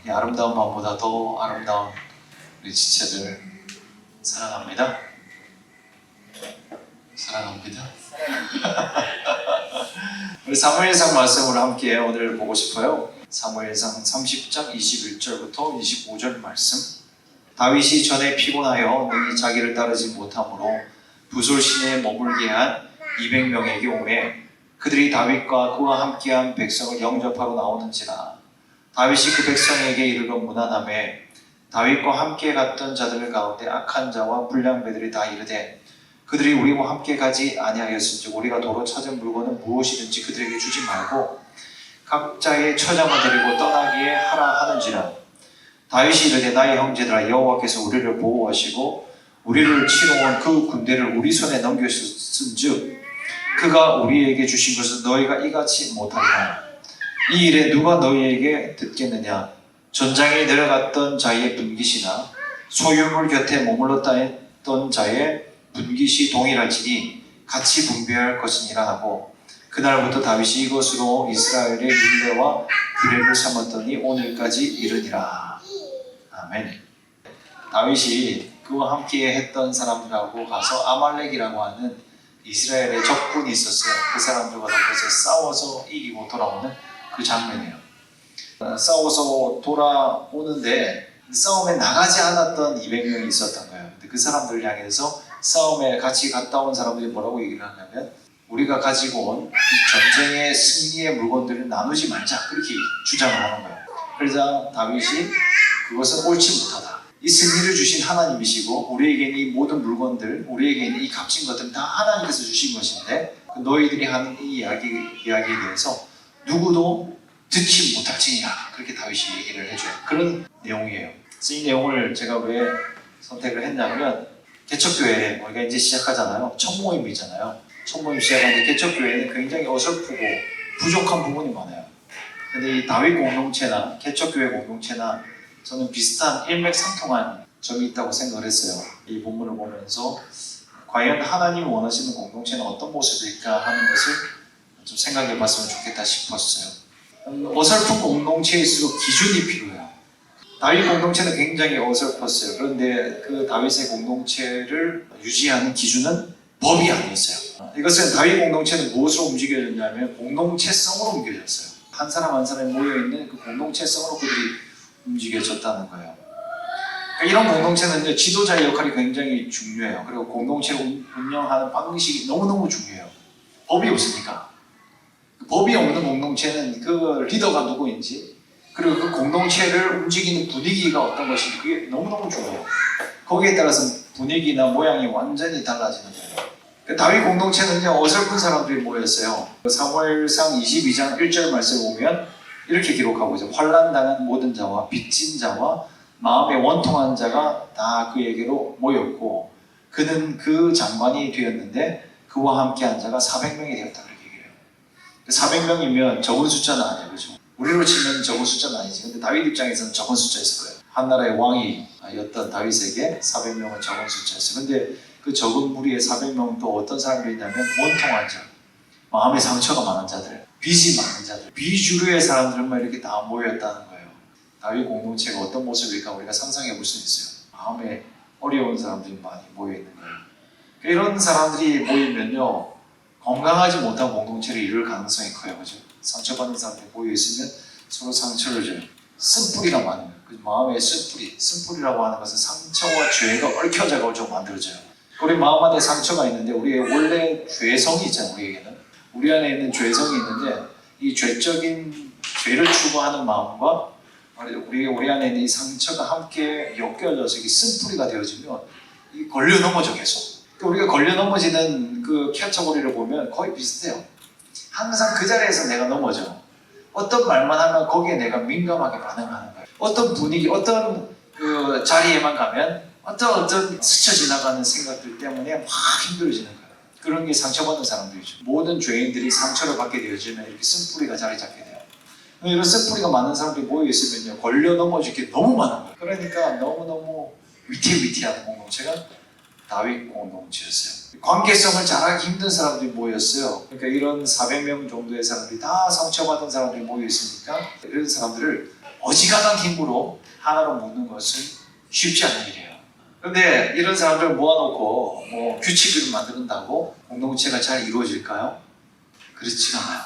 이 아름다운 밤보다 더 아름다운 우리 지체들 사랑합니다. 사랑합니다. 우리 사무엘상 말씀을 함께 오늘 보고 싶어요. 사무엘상 30장 21절부터 25절 말씀. 다윗이 전에 피곤하여 능히 자기를 따르지 못하므로 부솔 시내에 머물게 한 200명에게 오매 그들이 다윗과 그와 함께한 백성을 영접하러 나오는지라. 다윗이 그 백성에게 이르러 문안하매 다윗과 함께 갔던 자들 가운데 악한 자와 불량배들이 다 이르되 그들이 우리와 함께 가지 아니하였은즉 우리가 도로 찾은 물건은 무엇이든지 그들에게 주지 말고 각자의 처장을 데리고 떠나기에 하라 하는지라. 다윗이 이르되 나의 형제들아 여호와께서 우리를 보호하시고 우리를 치러 온 그 군대를 우리 손에 넘겼은즉 그가 우리에게 주신 것은 너희가 이같이 못하리라. 이 일에 누가 너희에게 듣겠느냐. 전장에 내려갔던 자의 분깃이나 소유물 곁에 머물렀다 했던 자의 분깃이 동일할지니 같이 분배할 것이니라 하고 그날부터 다윗이 이것으로 이스라엘의 율례와 규례를 삼았더니 오늘까지 이르니라. 아멘. 다윗이 그와 함께 했던 사람들하고 가서 아말렉이라고 하는 이스라엘의 적군이 있었어요. 그 사람들과 더불어서 싸워서 이기고 돌아오는 그 장면이에요. 싸워서 돌아오는데 싸움에 나가지 않았던 200명이 있었던 거예요. 근데 그 사람들을 향해서 싸움에 같이 갔다 온 사람들이 뭐라고 얘기를 하냐면 우리가 가지고 온 이 전쟁의 승리의 물건들을 나누지 말자 그렇게 주장을 하는 거예요. 그러자 다윗이 그것은 옳지 못하다. 이 승리를 주신 하나님이시고 우리에게 있는 이 모든 물건들, 우리에게 있는 이 값진 것들은 다 하나님께서 주신 것인데 너희들이 하는 이 이야기에 대해서 누구도 듣지 못할지니라. 그렇게 다윗이 얘기를 해줘요. 그런 내용이에요. 그래서 이 내용을 제가 왜 선택을 했냐면 개척교회 우리가 이제 시작하잖아요. 첫 모임이잖아요. 첫 모임 시작하는데 개척교회는 굉장히 어설프고 부족한 부분이 많아요. 근데 이 다윗 공동체나 개척교회 공동체나 저는 비슷한 일맥상통한 점이 있다고 생각을 했어요. 이 본문을 보면서 과연 하나님이 원하시는 공동체는 어떤 모습일까 하는 것을 좀 생각해 봤으면 좋겠다 싶었어요. 어설픈 공동체일수록 기준이 필요해요. 다윗 공동체는 굉장히 어설펐어요. 그런데 그 다윗의 공동체를 유지하는 기준은 법이 아니었어요. 이것은 다윗 공동체는 무엇으로 움직여졌냐면 공동체성으로 움직여졌어요. 한 사람 한 사람이 모여있는 그 공동체성으로 그들이 움직여졌다는 거예요. 그러니까 이런 공동체는 지도자의 역할이 굉장히 중요해요. 그리고 공동체를 운영하는 방식이 너무너무 중요해요. 법이 없으니까. 법이 없는 공동체는 그 리더가 누구인지 그리고 그 공동체를 움직이는 분위기가 어떤 것인지 그게 너무너무 중요해요. 거기에 따라서 분위기나 모양이 완전히 달라지는 거예요. 다윗 공동체는요 어설픈 사람들이 모였어요. 사무엘상 22장 1절 말씀을 보면 이렇게 기록하고 있어요. 환난당한 모든 자와 빚진 자와 마음에 원통한 자가 다 그에게로 모였고 그는 그 장관이 되었는데 그와 함께한 자가 400명이 되었다. 그렇게 얘기해요. 400명이면 적은 숫자는 아니에요. 그렇죠? 우리로 치면 적은 숫자는 아니지. 근데 다윗 입장에서는 적은 숫자였을 거예요. 한 나라의 왕이었던 다윗에게 400명은 적은 숫자였어요. 근데 그 적은 무리의 400명은 또 어떤 사람들이냐면 원통한 자, 마음에 상처가 많은 자들, 빚이 많은 자들, 비주류의 사람들만 이렇게 다 모였다는 거예요. 다윗 공동체가 어떤 모습일까 우리가 상상해 볼 수 있어요. 마음에 어려운 사람들이 많이 모여있는 거예요. 이런 사람들이 모이면요 건강하지 못한 공동체를 이룰 가능성이 커요. 그죠? 상처받는 사람들이 모여있으면 서로 상처를 줘요. 쓴뿌리가 많은 거예요. 그 마음에 쓴뿌리라고 하는 것은 상처와 죄가 얽혀져가지고 만들어져요. 우리 마음 안에 상처가 있는데 우리의 원래 죄성이 있잖아요. 우리 안에 있는 죄성이 있는데 이 죄적인 죄를 추구하는 마음과 우리 안에 있는 이 상처가 함께 엮여져서 이게 쓴뿌리가 되어지면 이 걸려 넘어져 계속. 우리가 걸려 넘어지는 그 캐터고리를 보면 거의 비슷해요. 항상 그 자리에서 내가 넘어져. 어떤 말만 하면 거기에 내가 민감하게 반응하는 거예요. 어떤 분위기, 어떤 그 자리에만 가면 어떤 스쳐 지나가는 생각들 때문에 막 힘들어지는 거예요. 그런 게 상처받는 사람들이죠. 모든 죄인들이 상처를 받게 되어지면 이렇게 쓴뿌리가 자리 잡게 돼요. 이런 쓴뿌리가 많은 사람들이 모여있으면요 걸려 넘어질 게 너무 많은 거예요. 그러니까 너무너무 위태위태한 공동체가 다윗 공동체였어요. 관계성을 잘하기 힘든 사람들이 모였어요. 그러니까 이런 400명 정도의 사람들이 다 상처받은 사람들이 모여 있으니까 이런 사람들을 어지간한 힘으로 하나로 묶는 것은 쉽지 않은 일이에요. 그런데 이런 사람들을 모아놓고 뭐 규칙을 만든다고 공동체가 잘 이루어질까요? 그렇지가 않아요.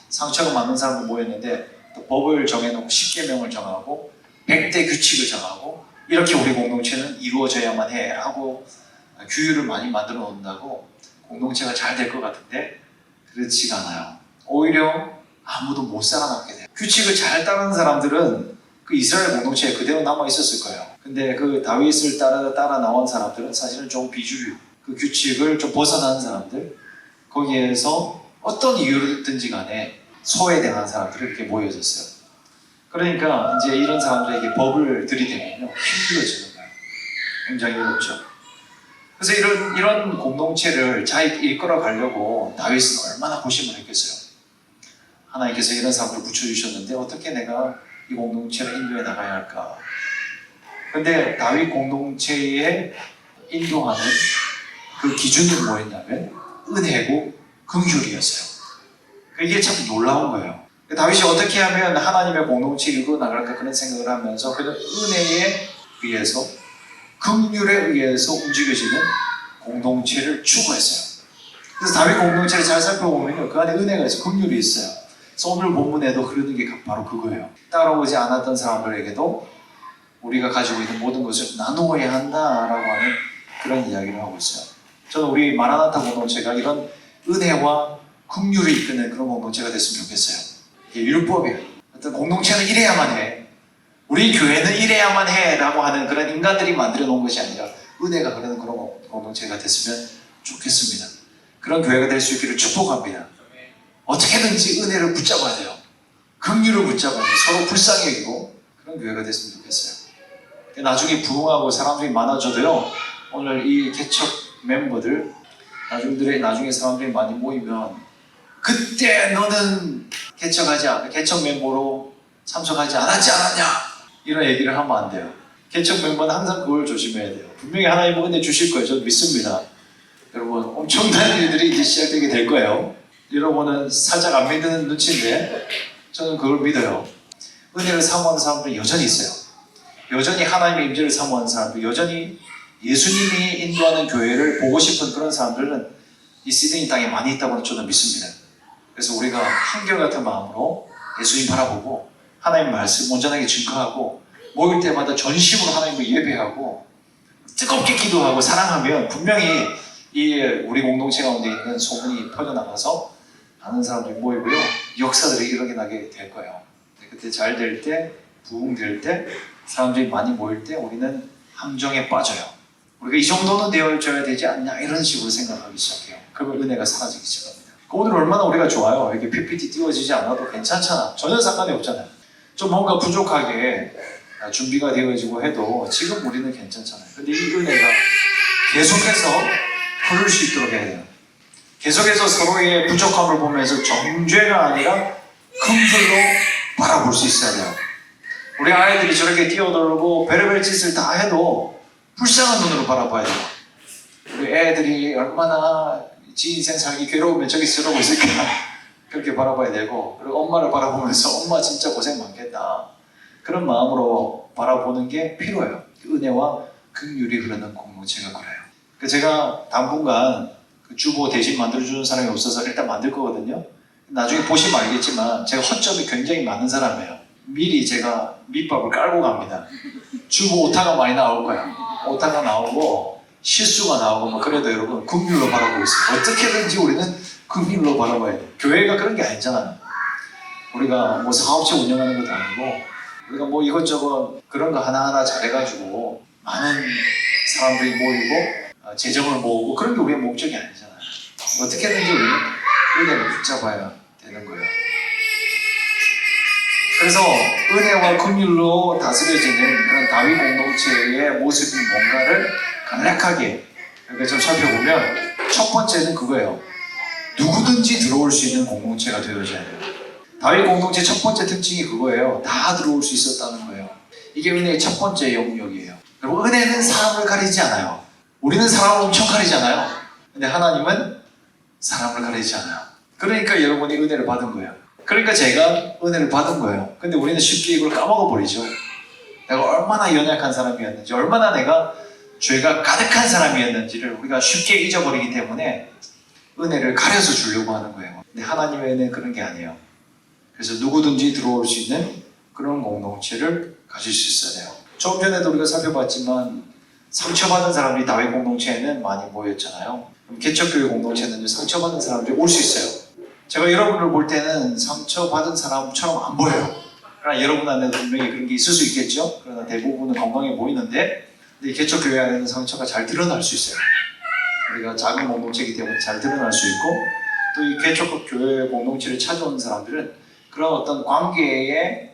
상처가 많은 사람들 모였는데 또 법을 정해놓고 10계명을 정하고 100대 규칙을 정하고 이렇게 우리 공동체는 이루어져야만 해 라고 규율을 많이 만들어 놓는다고 공동체가 잘 될 것 같은데 그렇지가 않아요. 오히려 아무도 못 살아남게 돼요. 규칙을 잘 따르는 사람들은 그 이스라엘 공동체에 그대로 남아 있었을 거예요. 근데 그 다윗을 따라 나온 사람들은 사실은 좀 비주류, 그 규칙을 좀 벗어나는 사람들, 거기에서 어떤 이유든지 간에 소외당한 사람들이 이렇게 모여졌어요. 그러니까 이제 이런 사람들에게 법을 들이대면요 힘들어지는 거예요. 굉장히 어렵죠. 그래서 이런 공동체를 잘 이끌어 가려고 다윗은 얼마나 고심을 했겠어요. 하나님께서 이런 사람들을 붙여주셨는데 어떻게 내가 이 공동체를 인도해 나가야 할까? 근데 다윗 공동체에 인도하는 그 기준이 뭐였냐면 은혜고 긍휼이었어요. 이게 참 놀라운 거예요. 다윗이 어떻게 하면 하나님의 공동체를 이끌어 나갈까 그런 생각을 하면서 그는 은혜에 의해서 긍휼에 의해서 움직여지는 공동체를 추구했어요. 그래서 다윗 공동체를 잘 살펴보면요 그 안에 은혜가 있어요. 긍휼이 있어요. 그래서 오늘 본문에도 흐르는 게 바로 그거예요. 따라오지 않았던 사람들에게도 우리가 가지고 있는 모든 것을 나누어야 한다라고 하는 그런 이야기를 하고 있어요. 저는 우리 마라나타 공동체가 이런 은혜와 긍휼을 이끄는 그런 공동체가 됐으면 좋겠어요. 이게 율법이에요. 어떤 공동체는 이래야만 해. 우리 교회는 이래야만 해 라고 하는 그런 인간들이 만들어 놓은 것이 아니라 은혜가 흐르는 그런 공동체가 됐으면 좋겠습니다. 그런 교회가 될 수 있기를 축복합니다. 어떻게든지 은혜를 붙잡아야 돼요. 긍휼을 붙잡아야 돼요. 서로 불쌍히 여기고 그런 교회가 됐으면 좋겠어요. 나중에 부흥하고 사람들이 많아져도요 오늘 이 개척 멤버들 나중에 사람들이 많이 모이면 그때 너는 개척 멤버로 참석하지 않았지 않았냐 이런 얘기를 하면 안 돼요. 개척 멤버는 항상 그걸 조심해야 돼요. 분명히 하나님은 은혜 주실 거예요. 저는 믿습니다. 여러분 엄청난 일들이 이제 시작되게 될 거예요. 여러분은 살짝 안 믿는 눈치인데 저는 그걸 믿어요. 은혜를 사모하는 사람들이 여전히 있어요. 여전히 하나님의 임재를 사모하는 사람들, 여전히 예수님이 인도하는 교회를 보고 싶은 그런 사람들은 이 시드니 땅에 많이 있다고 저는 믿습니다. 그래서 우리가 한결같은 마음으로 예수님 바라보고 하나님 말씀 온전하게 증거하고 모일 때마다 전심으로 하나님을 예배하고 뜨겁게 기도하고 사랑하면 분명히 이 우리 공동체 가운데 있는 소문이 퍼져나가서 많은 사람들이 모이고요 역사들이 일어나게 될 거예요. 그때 잘 될 때, 부흥될 때, 사람들이 많이 모일 때 우리는 함정에 빠져요. 우리가 이 정도는 되어줘야 되지 않냐 이런 식으로 생각하기 시작해요. 그러면 은혜가 사라지기 시작합니다. 오늘 얼마나 우리가 좋아요. 이렇게 PPT 띄워지지 않아도 괜찮잖아. 전혀 상관이 없잖아요. 좀 뭔가 부족하게 준비가 되어지고 해도 지금 우리는 괜찮잖아요. 근데 이 은혜가 계속해서 흐를 수 있도록 해야 돼요. 계속해서 서로의 부족함을 보면서 정죄가 아니라 긍휼로 바라볼 수 있어야 돼요. 우리 아이들이 저렇게 뛰어놀고 별의별 짓을 다 해도 불쌍한 눈으로 바라봐야 돼요. 우리 애들이 얼마나 지 인생 살기 괴로우면 저기 저러고 있을까 그렇게 바라봐야 되고 그리고 엄마를 바라보면서 엄마 진짜 고생 많겠다 그런 마음으로 바라보는 게 필요해요. 은혜와 긍휼이 흐르는 공동체가 그래요. 제가 당분간 그 주보 대신 만들어주는 사람이 없어서 일단 만들 거거든요. 나중에 보시면 알겠지만 제가 허점이 굉장히 많은 사람이에요. 미리 제가 밑밥을 깔고 갑니다. 주보 오타가 많이 나올 거야. 오타가 나오고 실수가 나오고 뭐 그래도 여러분 긍휼로 바라보고 있어요. 어떻게든지 우리는 긍휼로 바라봐야 돼요. 교회가 그런 게 아니잖아요. 우리가 뭐 사업체 운영하는 것도 아니고 우리가 뭐 이것저것 그런 거 하나하나 잘해가지고 많은 사람들이 모이고 재정을 모으고 그런 게 우리의 목적이 아니잖아요. 어떻게든지 우리는 은혜를 붙잡아야 되는 거예요. 그래서 은혜와 긍휼로 다스려지는 그런 다윗 공동체의 모습이 뭔가를 간략하게 이렇게 좀 살펴보면 첫 번째는 그거예요. 누구든지 들어올 수 있는 공동체가 되어져야 돼요. 다윗 공동체 첫 번째 특징이 그거예요. 다 들어올 수 있었다는 거예요. 이게 은혜의 첫 번째 영역이에요. 그리고 은혜는 사람을 가리지 않아요. 우리는 사람을 엄청 가리잖아요. 근데 하나님은 사람을 가리지 않아요. 그러니까 여러분이 은혜를 받은 거예요. 그러니까 제가 은혜를 받은 거예요. 근데 우리는 쉽게 이걸 까먹어 버리죠. 내가 얼마나 연약한 사람이었는지, 얼마나 내가 죄가 가득한 사람이었는지를 우리가 쉽게 잊어버리기 때문에 은혜를 가려서 주려고 하는 거예요. 근데 하나님의 은혜는 그런 게 아니에요. 그래서 누구든지 들어올 수 있는 그런 공동체를 가질 수 있어야 돼요. 조금 전에도 우리가 살펴봤지만 상처받은 사람들이 다윗 공동체에는 많이 모였잖아요. 개척교회 공동체는 상처받은 사람들이 올 수 있어요. 제가 여러분을 볼 때는 상처받은 사람처럼 안 보여요. 그러나 여러분 안에도 분명히 그런 게 있을 수 있겠죠. 그러나 대부분은 건강해 보이는데, 근데 개척교회 안에는 상처가 잘 드러날 수 있어요. 우리가 작은 공동체이기 때문에 잘 드러날 수 있고, 또 이 개척교회 공동체를 찾아오는 사람들은 그런 어떤 관계의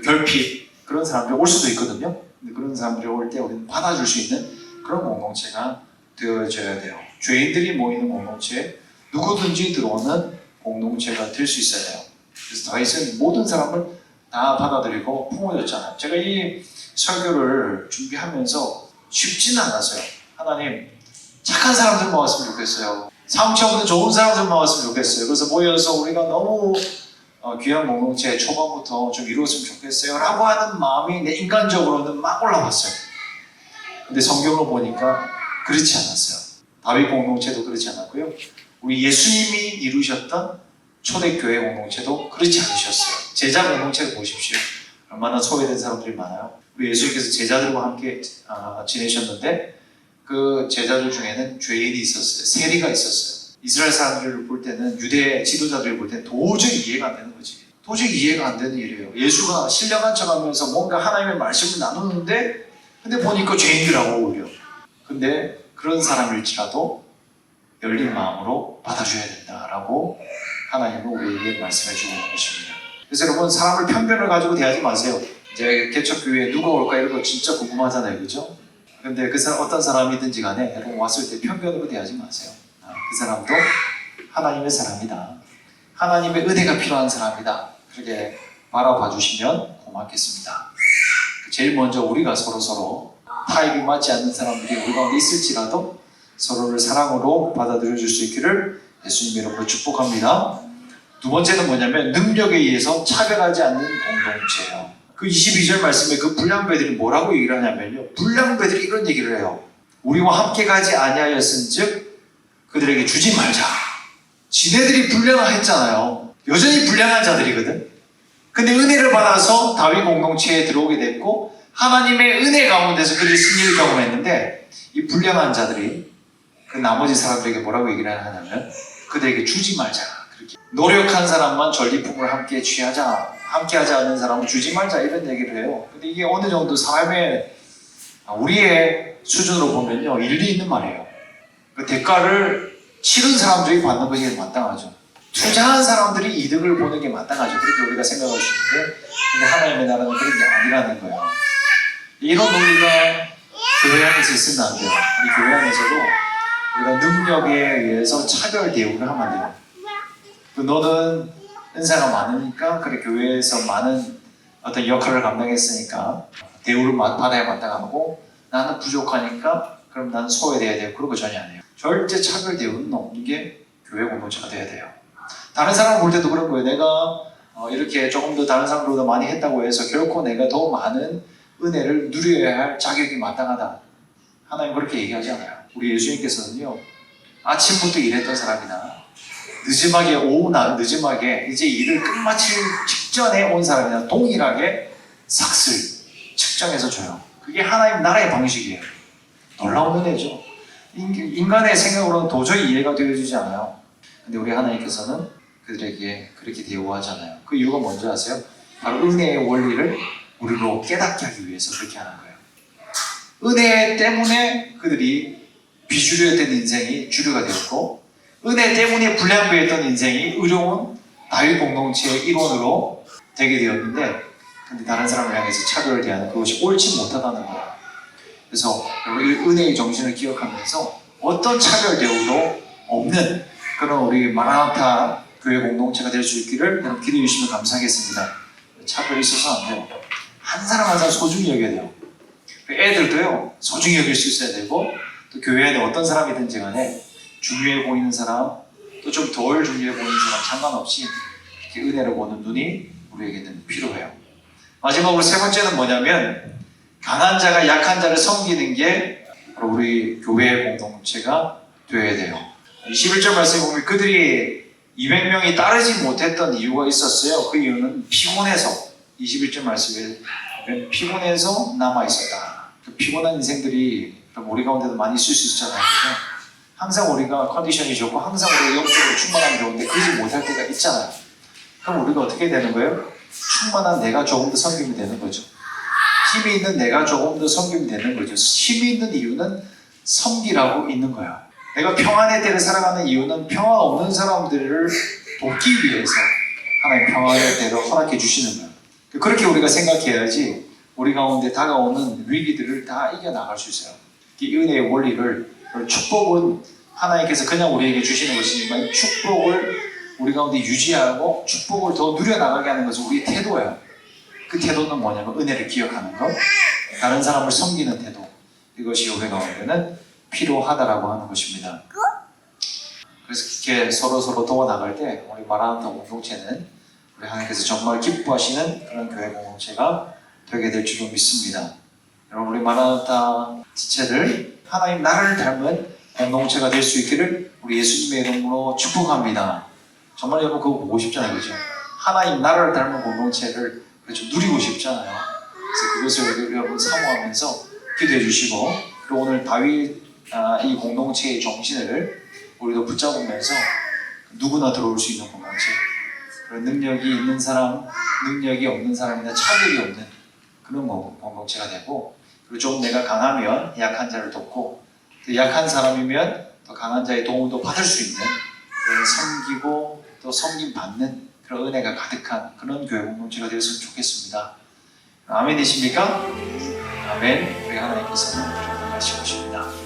결핍, 그런 사람들이 올 수도 있거든요. 근데 그런 사람들이 올 때 우리는 받아줄 수 있는 그런 공동체가 되어져야 돼요. 죄인들이 모이는 공동체, 누구든지 들어오는 공동체가 될 수 있어야 돼요. 그래서 다윗은 모든 사람을 다 받아들이고 품어줬잖아요. 제가 이 설교를 준비하면서 쉽지는 않았어요. 하나님, 착한 사람들 모았으면 좋겠어요. 상처 없는 좋은 사람들 모았으면 좋겠어요. 그래서 모여서 우리가 너무 귀한 공동체 초반부터 좀 이루었으면 좋겠어요 라고 하는 마음이 내 인간적으로는 막 올라왔어요. 근데 성경을 보니까 그렇지 않았어요. 다윗 공동체도 그렇지 않았고요. 우리 예수님이 이루셨던 초대교회 공동체도 그렇지 않으셨어요. 제자 공동체를 보십시오. 얼마나 소외된 사람들이 많아요. 우리 예수님께서 제자들과 함께 지내셨는데 그 제자들 중에는 죄인이 있었어요. 세리가 있었어요. 이스라엘 사람들을 볼 때는, 유대 지도자들을 볼 때는 도저히 이해가 안 되는 거지. 도저히 이해가 안 되는 일이에요. 예수가 신령한 척하면서 뭔가 하나님의 말씀을 나누는데 근데 보니까 죄인들하고 어울려. 근데 그런 사람일지라도 열린 마음으로 받아줘야 된다라고 하나님은 우리에게 말씀해 주고 있는 것입니다. 그래서 여러분, 사람을 편견을 가지고 대하지 마세요. 이제 개척교회에 누가 올까 이런 거 진짜 궁금하잖아요. 그죠? 근데 그 사람, 어떤 사람이든지 간에 여러분 왔을 때 편견으로 대하지 마세요. 그 사람도 하나님의 사람이다. 하나님의 은혜가 필요한 사람이다. 그렇게 바라봐 주시면 고맙겠습니다. 제일 먼저 우리가 서로 타입이 맞지 않는 사람들이 우리 가운데 있을지라도 서로를 사랑으로 받아들여 줄 수 있기를 예수님 이름으로 축복합니다. 두 번째는 뭐냐면 능력에 의해서 차별하지 않는 공동체예요. 그 22절 말씀에 그 불량배들이 뭐라고 얘기를 하냐면요. 불량배들이 이런 얘기를 해요. 우리와 함께 가지 아니하였은즉 그들에게 주지 말자. 지네들이 불량했잖아요. 여전히 불량한 자들이거든. 근데 은혜를 받아서 다윗 공동체에 들어오게 됐고 하나님의 은혜 가운데서 그들이 승리를 경험했는데 이 불량한 자들이 그 나머지 사람들에게 뭐라고 얘기를 하냐면 그들에게 주지 말자. 그렇게 노력한 사람만 전리품을 함께 취하자. 함께 하지 않는 사람은 주지 말자. 이런 얘기를 해요. 근데 이게 어느 정도 사람의 우리의 수준으로 보면요. 일리 있는 말이에요. 그 대가를 치른 사람들이 받는 것이 마땅하죠. 투자한 사람들이 이득을 보는 게 마땅하죠. 그렇게 우리가 생각할 수 있는데 근데 하나님의 나라는 그런 게 아니라는 거예요. 이런 논리가 교회 안에서 있으면 안 돼요. 우리 교회 안에서도 우리가 능력에 의해서 차별 대우를 하면 안 돼요. 너는 은사가 많으니까 그래 교회에서 많은 어떤 역할을 감당했으니까 대우를 받아야 마땅하고 나는 부족하니까 그럼 나는 소외돼야 돼요. 그런 거 전혀 안 해요. 절대 차별 대우는 없는 게 교회 공동체가 돼야 돼요. 다른 사람을 볼 때도 그런 거예요. 내가 이렇게 조금 더 다른 사람보다 많이 했다고 해서 결코 내가 더 많은 은혜를 누려야 할 자격이 마땅하다. 하나님 그렇게 얘기하지 않아요. 우리 예수님께서는요. 아침부터 일했던 사람이나 늦음하게 이제 일을 끝마칠 직전에 온 사람이나 동일하게 삭슬 측정해서 줘요. 그게 하나님 나라의 방식이에요. 놀라운 은혜죠. 인간의 생각으로는 도저히 이해가 되어지지 않아요. 근데 우리 하나님께서는 그들에게 그렇게 대우하잖아요. 그 이유가 뭔지 아세요? 바로 은혜의 원리를 우리로 깨닫게 하기 위해서 그렇게 하는 거예요. 은혜 때문에 그들이 비주류였던 인생이 주류가 되었고 은혜 때문에 불량배였던 인생이 의로운 다윗 공동체의 일원으로 되게 되었는데 근데 다른 사람을 향해서 차별을 대하는 그것이 옳지 못하다는 거예요. 그래서 우리 은혜의 정신을 기억하면서 어떤 차별 대우도 없는 그런 우리 마라나타 교회 공동체가 될 수 있기를 여러분 기도해 주시면 감사하겠습니다. 차별이 있어서 안 돼요. 한 사람 한 사람 소중히 여겨야 돼요. 애들도요 소중히 여길 수 있어야 되고 또 교회 안에 어떤 사람이든지 간에 중요해 보이는 사람, 또 좀 덜 중요해 보이는 사람 상관없이 이렇게 은혜를 보는 눈이 우리에게는 필요해요. 마지막으로 세 번째는 뭐냐면 강한 자가 약한 자를 섬기는 게 바로 우리 교회 공동체가 되어야 돼요. 21절 말씀에 보면 그들이 200명이 따르지 못했던 이유가 있었어요. 그 이유는 피곤해서, 21절 말씀에 보면 피곤해서 남아있었다. 피곤한 인생들이 우리 가운데도 많이 있을 수 있잖아요. 항상 우리가 컨디션이 좋고 항상 우리가 영적으로 충만하면 좋은데 그러지 못할 때가 있잖아요. 그럼 우리가 어떻게 되는 거예요? 충만한 내가 조금 더 섬기면 되는 거죠. 힘이 있는 내가 조금 더 섬기면 되는 거죠. 힘이 있는 이유는 섬기라고 있는 거야. 내가 평안의 때를 살아가는 이유는 평화 없는 사람들을 돕기 위해서 하나님 평화의 때를 허락해 주시는 거예요. 그렇게 우리가 생각해야지 우리 가운데 다가오는 위기들을 다 이겨나갈 수 있어요. 이 은혜의 원리를, 축복은 하나님께서 그냥 우리에게 주시는 것이지만 축복을 우리 가운데 유지하고 축복을 더 누려나가게 하는 것은 우리의 태도예요. 그 태도는 뭐냐면 은혜를 기억하는 것, 다른 사람을 섬기는 태도, 이것이 우리 가운데는 필요하다라고 하는 것입니다. 그래서 이렇게 서로 도와나갈 때 우리 마라나타 공동체는 우리 하나님께서 정말 기뻐하시는 그런 교회 공동체가 되게 될 줄로 믿습니다. 여러분, 우리 마라나타 지체들 하나님 나를 닮은 공동체가 될 수 있기를 우리 예수님의 이름으로 축복합니다. 정말 여러분 그거 보고 싶잖아요, 그죠? 하나님 나를 닮은 공동체를 좀 누리고 싶잖아요. 그래서 그것을 여러분 사모하면서 기도해 주시고, 그리고 오늘 다윗 이 공동체의 정신을 우리도 붙잡으면서 누구나 들어올 수 있는 공동체, 그런 능력이 있는 사람, 능력이 없는 사람이나 차별이 없는 그런 공동체가 되고, 그리고 좀 내가 강하면 약한 자를 돕고, 또 약한 사람이면 또 강한 자의 도움도 받을 수 있는 그런 섬기고 또 섬김 받는 그런 은혜가 가득한 그런 교회 공동체가 되었으면 좋겠습니다. 아멘이십니까? 아멘. 우리 하나님께서는 그렇게 하시고 싶습니다.